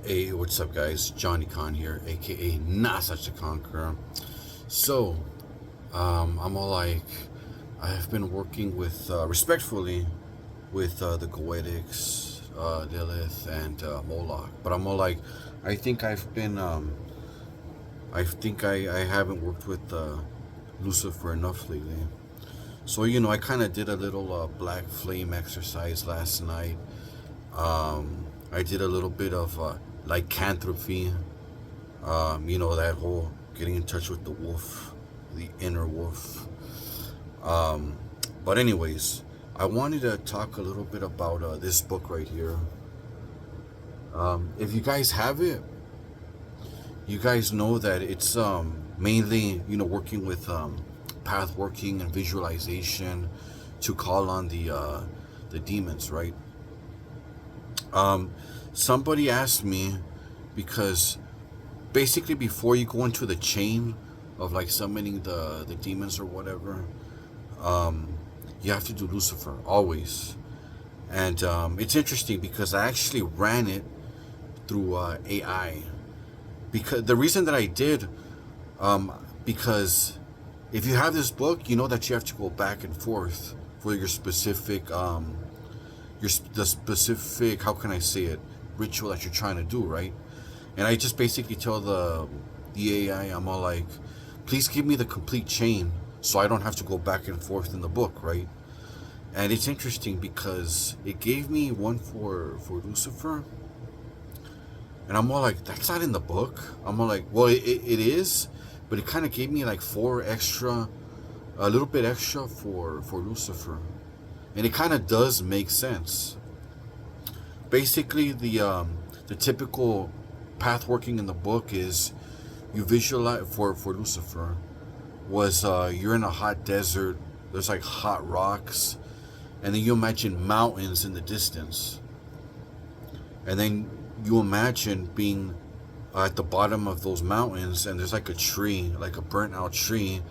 Hey, what's up, guys? Johnny Khan here, aka Not Such a Conqueror. So, I'm all like, I have been working with, respectfully, with the Goetics, Lilith, and Moloch. But I'm all like, I think I've been, I think I haven't worked with Lucifer enough lately. So, I kind of did a little black flame exercise last night. I did a little bit of lycanthropy. That whole getting in touch with the wolf, the inner wolf. Um, but anyways, I wanted to talk a little bit about this book right here. If you guys have it, you guys know that it's mainly working with path working and visualization to call on the demons, right? Um, Somebody asked me because basically before you go into the chain of like summoning the demons or whatever, um, you have to do Lucifer always. And it's interesting because I actually ran it through AI. Because the reason that I did, because if you have this book, you know that you have to go back and forth for your specific, the specific, how can I say it, ritual that you're trying to do, right? And I just basically tell the AI, I'm all like, please give me the complete chain so I don't have to go back and forth in the book, right? And it's interesting because it gave me one for Lucifer, and I'm all like, that's not in the book. I'm all like, well, it is, but it kind of gave me like four extra, a little bit extra for Lucifer, and it kind of does make sense. Basically, the typical path working in the book is you visualize for Lucifer was you're in a hot desert. There's like hot rocks, and then you imagine mountains in the distance, and then you imagine being at the bottom of those mountains, and there's like a tree, like a burnt out tree,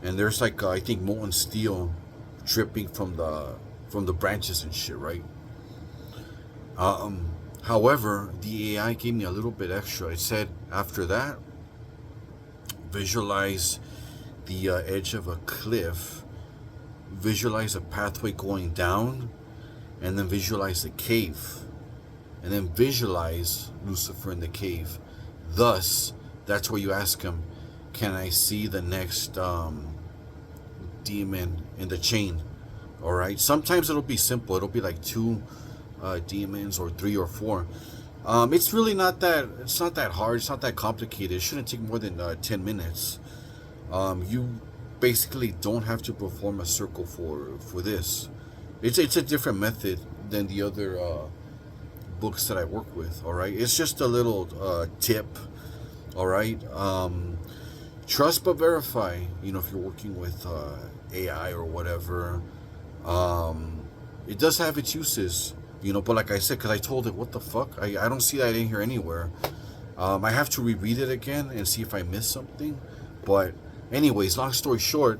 and there's like I think molten steel dripping from the branches and shit, right? Um, However, the AI gave me a little bit extra. It said after that, visualize the edge of a cliff, visualize a pathway going down, and then visualize the cave, and then visualize Lucifer in the cave. Thus, that's where you ask him, can I see the next demon in the chain? All right. Sometimes it'll be simple. It'll be like two demons or three or four. It's really not that. It's not that hard. It's not that complicated. It shouldn't take more than 10 minutes. You basically don't have to perform a circle for this. It's a different method than the other books that I work with. All right. It's just a little tip. All right. Trust but verify. If you're working with AI or whatever, it does have its uses. But like I said, because I told it, what the fuck? I don't see that in here anywhere. I have to reread it again and see if I missed something. But anyways, long story short,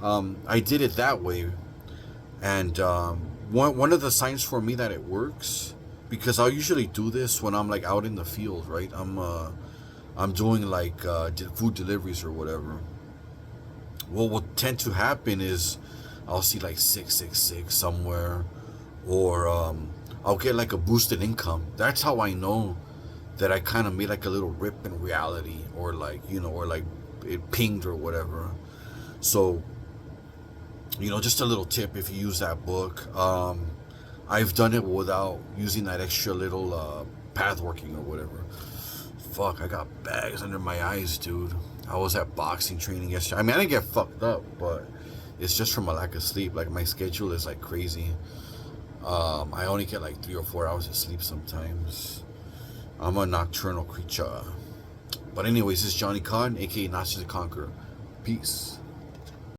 I did it that way. And one of the signs for me that it works, because I'll usually do this when I'm like out in the field, right? I'm doing like food deliveries or whatever. Well, what tend to happen is I'll see like 666 somewhere, or I'll get like a boosted income. That's how I know that I kind of made like a little rip in reality, or like or like it pinged or whatever. So just a little tip if you use that book. I've done it without using that extra little path working or whatever. Fuck, I got bags under my eyes, dude. I was at boxing training yesterday. I mean, I didn't get fucked up, but it's just from a lack of sleep. Like, my schedule is like crazy. I only get like 3 or 4 hours of sleep sometimes. I'm a nocturnal creature. But anyways, this is Johnny Khan, aka Not Just a Conqueror. Peace.